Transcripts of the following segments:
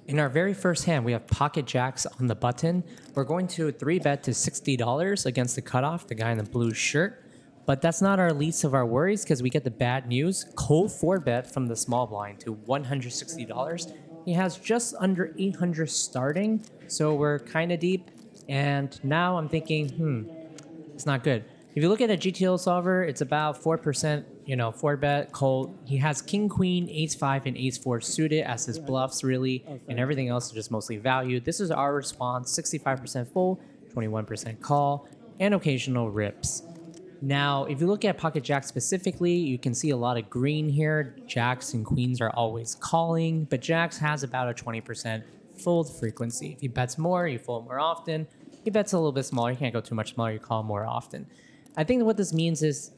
In our very first hand, we have pocket jacks on the button. We're going to 3-bet to $60 against the cutoff, the guy in the blue shirt. But that's not our least of our worries because we get the bad news. Cold 4-bet from the small blind to $160. He has just under 800 starting, so we're kind of deep. And now I'm thinking, it's not good. If you look at a GTO solver, it's about 4%, 4-bet, cold. He has king, queen, ace-5, and ace-4 suited as his bluffs, really, and everything else is just mostly value. This is our response, 65% full, 21% call, and occasional rips. Now, if you look at pocket jacks specifically, you can see a lot of green here. Jacks and queens are always calling, but jacks has about a 20% fold frequency. If he bets more, you fold more often. He bets a little bit smaller. You can't go too much smaller. You call more often. I think what this means is,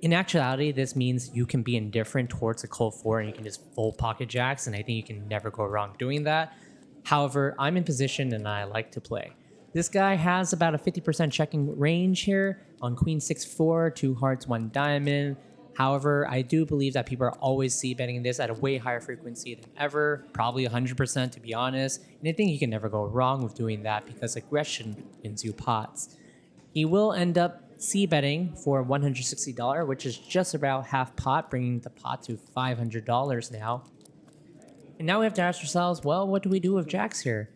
in actuality, this means you can be indifferent towards a cold 4 and you can just fold pocket jacks, and I think you can never go wrong doing that. However, I'm in position and I like to play. This guy has about a 50% checking range here on queen 6-4, 2 hearts, 1 diamond. However, I do believe that people are always c-betting this at a way higher frequency than ever, probably 100% to be honest. And I think you can never go wrong with doing that because aggression wins you pots. He will end up c-betting for $160, which is just about half pot, bringing the pot to $500 now. And now we have to ask ourselves, well, what do we do with jacks here?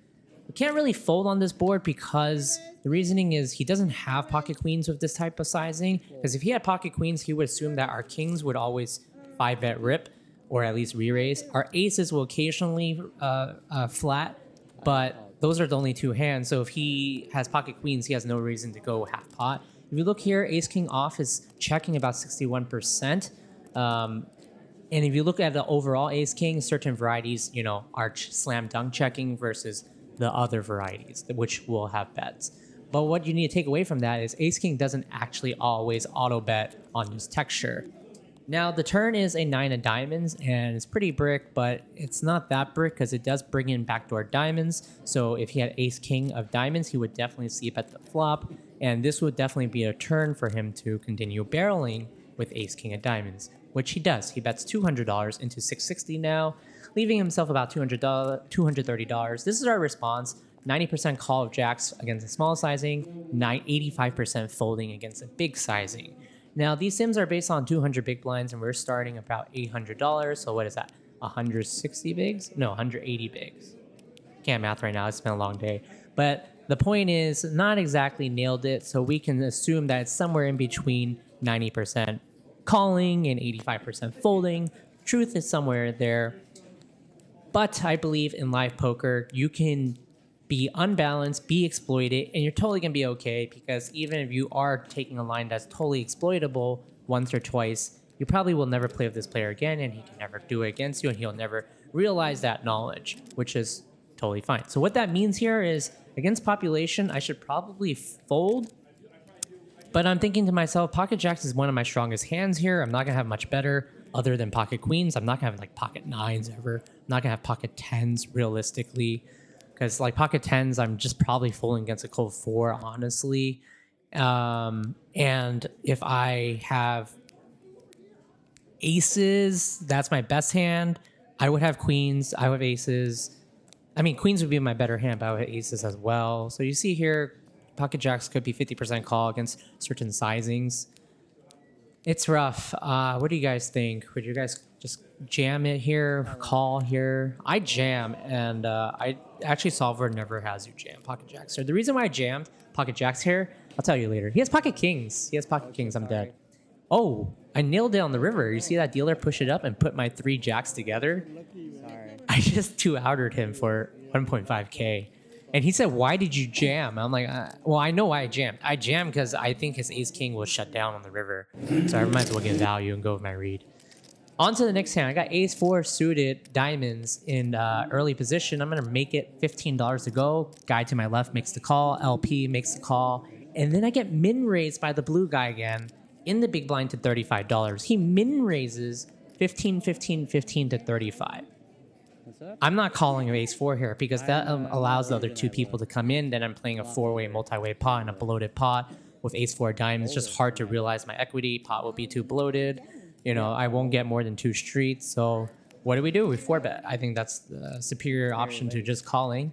We can't really fold on this board because the reasoning is he doesn't have pocket queens with this type of sizing. Because if he had pocket queens, he would assume that our kings would always 5-bet rip or at least re-raise. Our aces will occasionally flat, but those are the only 2 hands. So if he has pocket queens, he has no reason to go half pot. If you look here, ace king off is checking about 61%. And if you look at the overall ace king, certain varieties, are slam dunk checking versus the other varieties, which will have bets. But what you need to take away from that is ace king doesn't actually always auto bet on this texture. Now the turn is a 9 of diamonds and it's pretty brick, but it's not that brick because it does bring in backdoor diamonds. So if he had ace king of diamonds, he would definitely see bet the flop, and this would definitely be a turn for him to continue barreling with ace king of diamonds, which he does. He bets $200 into 660 now, leaving himself about $230. This is our response. 90% call of jacks against a small sizing, 85% folding against a big sizing. Now, these sims are based on 200 big blinds, and we're starting about $800. So what is that? 160 bigs? No, 180 bigs. Can't math right now. It's been a long day. But the point is, not exactly nailed it. So we can assume that it's somewhere in between 90% calling and 85% folding. Truth is somewhere there. But I believe in live poker, you can be unbalanced, be exploited, and you're totally going to be okay because even if you are taking a line that's totally exploitable once or twice, you probably will never play with this player again and he can never do it against you and he'll never realize that knowledge, which is totally fine. So what that means here is against population, I should probably fold. But I'm thinking to myself, pocket jacks is one of my strongest hands here. I'm not going to have much better other than pocket queens. I'm not going to have like pocket 9s ever. I'm not going to have pocket 10s realistically. Because like pocket 10s, I'm just probably folding against a cold 4, honestly. And if I have aces, that's my best hand. I would have queens. I would have aces. I mean, queens would be my better hand, but I would have aces as well. So you see here, pocket jacks could be 50% call against certain sizings. It's rough. What do you guys think? Would you guys just jam it here, call here? I jam, and I actually solver never has you jam pocket jacks. So the reason why I jammed pocket jacks here, I'll tell you later. He has pocket kings. I'm dead. Oh, I nailed it on the river. You see that dealer push it up and put my 3 jacks together? Sorry. I just 2-outered him for 1.5K. And he said, why did you jam? I'm like, well, I know why I jammed. I jammed because I think his ace king will shut down on the river. So I might as well get value and go with my read. On to the next hand. I got ace 4 suited diamonds in early position. I'm going to make it $15 to go. Guy to my left makes the call. LP makes the call. And then I get min raised by the blue guy again in the big blind to $35. He min raises 15, 15, 15 to 35. I'm not calling ace 4 here because that allows the other 2 people to come in. Then I'm playing a 4-way multi-way pot and a bloated pot with ace 4 diamonds. It's just hard to realize my equity. Pot will be too bloated. I won't get more than 2 streets. So what do? We 4-bet. I think that's the superior option to just calling.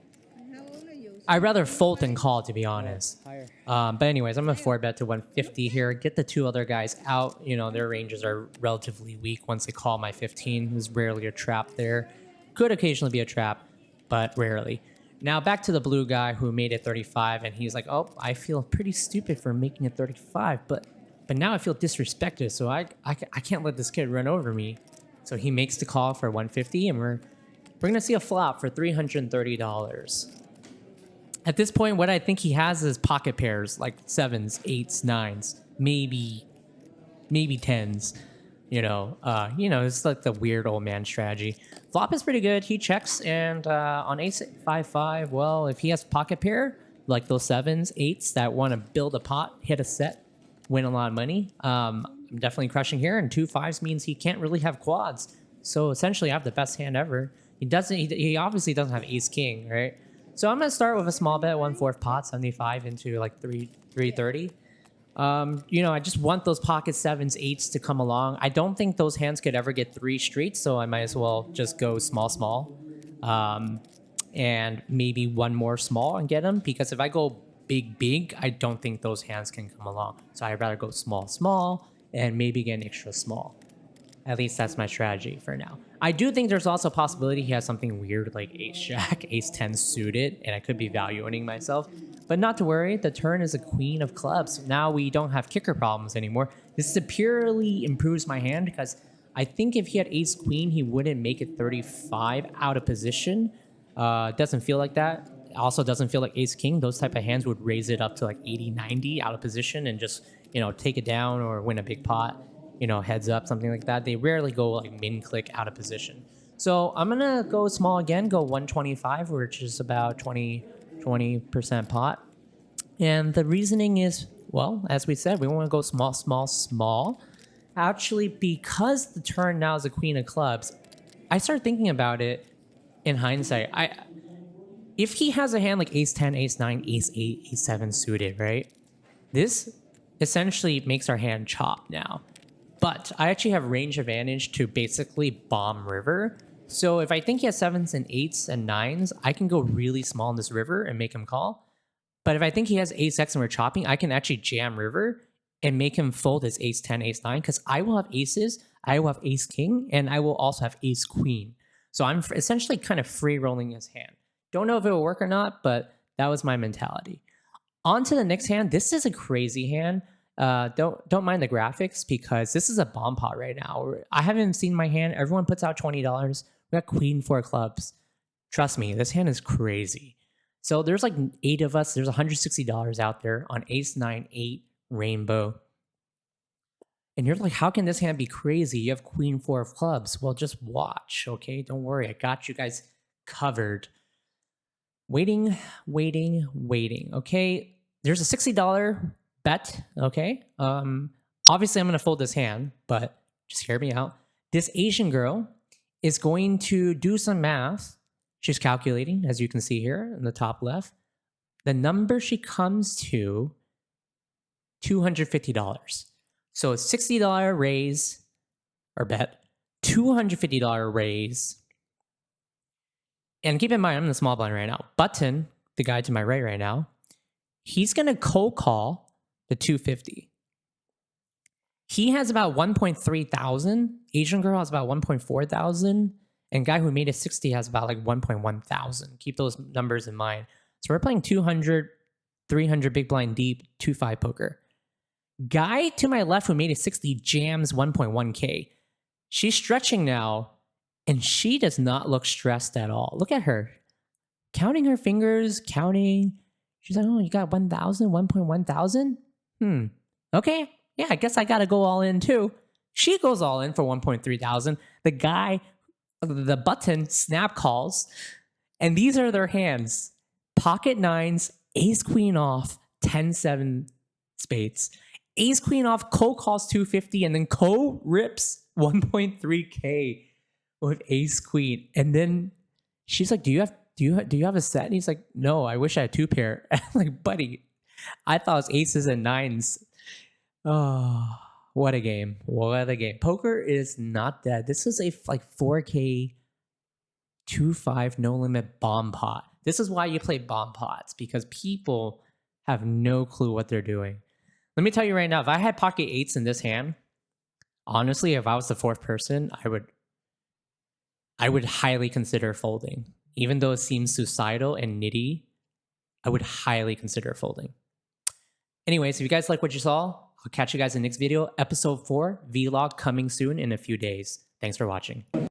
How old are you? I'd rather fold than call, to be honest. Higher. But anyways, I'm gonna 4-bet to 150 here. Get the two other guys out. You know, their ranges are relatively weak. Once they call my 15, there's rarely a trap there. Could occasionally be a trap, but rarely. Now back to the blue guy who made it 35, and he's like, "Oh, I feel pretty stupid for making it 35, but now I feel disrespected, so I can't let this kid run over me." So he makes the call for 150, and we're gonna see a flop for $330. At this point, what I think he has is pocket pairs like 7s, 8s, 9s, maybe 10s. It's like the weird old man strategy. Flop is pretty good. He checks, and on ace 5-5, well, if he has pocket pair, like those 7s, 8s that want to build a pot, hit a set, win a lot of money, I'm definitely crushing here. And 2 5s means he can't really have quads. So essentially, I have the best hand ever. He obviously doesn't have ace king, right? So I'm gonna start with a small bet, 1/4 pot, 75 into like 330. I just want those pocket 7s, 8s to come along. I don't think those hands could ever get 3 streets, so I might as well just go small. And maybe one more small and get them, because if I go big, I don't think those hands can come along. So I'd rather go small, and maybe get an extra small. At least that's my strategy for now. I do think there's also a possibility he has something weird like ace-jack, ace-10 suited, and I could be value-owning myself. But not to worry, the turn is a queen of clubs. Now we don't have kicker problems anymore. This purely improves my hand, because I think if he had ace-queen, he wouldn't make it 35 out of position. Doesn't feel like that. Also doesn't feel like ace-king. Those type of hands would raise it up to like 80, 90 out of position and just, take it down or win a big pot. Heads up, something like that. They rarely go like min-click out of position. So I'm going to go small again, go 125, which is about 20% pot. And the reasoning is, well, as we said, we want to go small. Actually, because the turn now is a queen of clubs, I start thinking about it in hindsight. If he has a hand like ace-10, ace-9, ace-8, ace-7 suited, right? This essentially makes our hand chop now. But I actually have range advantage to basically bomb river. So if I think he has 7s and 8s and 9s, I can go really small in this river and make him call. But if I think he has ace-x and we're chopping, I can actually jam river and make him fold his ace-10, ace-9, because I will have aces, I will have ace-king, and I will also have ace-queen. So I'm essentially kind of free rolling his hand. Don't know if it will work or not, but that was my mentality. On to the next hand. This is a crazy hand. Don't mind the graphics, because this is a bomb pot right now. I haven't seen my hand. Everyone puts out $20. We got queen 4 clubs. Trust me, this hand is crazy. So there's like 8 of us. There's $160 out there on ace 9, 8 rainbow. And you're like, how can this hand be crazy? You have queen 4 of clubs. Well, just watch, okay? Don't worry. I got you guys covered. Waiting. Okay, there's a $60 bet, okay? Obviously, I'm going to fold this hand, but just hear me out. This Asian girl is going to do some math. She's calculating, as you can see here in the top left. The number she comes to, $250. So a $60 raise, or bet, $250 raise. And keep in mind, I'm in the small blind right now. Button, the guy to my right now, he's going to cold call the 250. He has about 1.3 thousand. Asian girl has about 1.4 thousand. And guy who made it 60 has about like 1.1 thousand. Keep those numbers in mind. So we're playing 200, 300 big blind deep, 2-5 poker. Guy to my left who made it 60 jams 1.1k. She's stretching now, and she does not look stressed at all. Look at her. Counting her fingers, counting. She's like, oh, you got 1,000, 1.1 thousand? Okay. Yeah, I guess I got to go all in too. She goes all in for 1.3 thousand. The guy, the button, snap calls. And these are their hands. Pocket 9s, ace queen off, 10-7 spades. Ace queen off, co calls 250, and then co rips 1.3k with ace queen. And then she's like, do you have a set? And he's like, no, I wish I had 2 pair. And I'm like, buddy, I thought it was aces and 9s. Oh, What a game. What a game. Poker is not dead. This is a like 4K 2.5 no limit bomb pot. This is why you play bomb pots, because people have no clue what they're doing. Let me tell you right now, if I had pocket eights in this hand, honestly, if I was the fourth person, I would highly consider folding. Even though it seems suicidal and nitty, I would highly consider folding. Anyways, if you guys like what you saw, I'll catch you guys in the next video. Episode 4, vlog coming soon in a few days. Thanks for watching.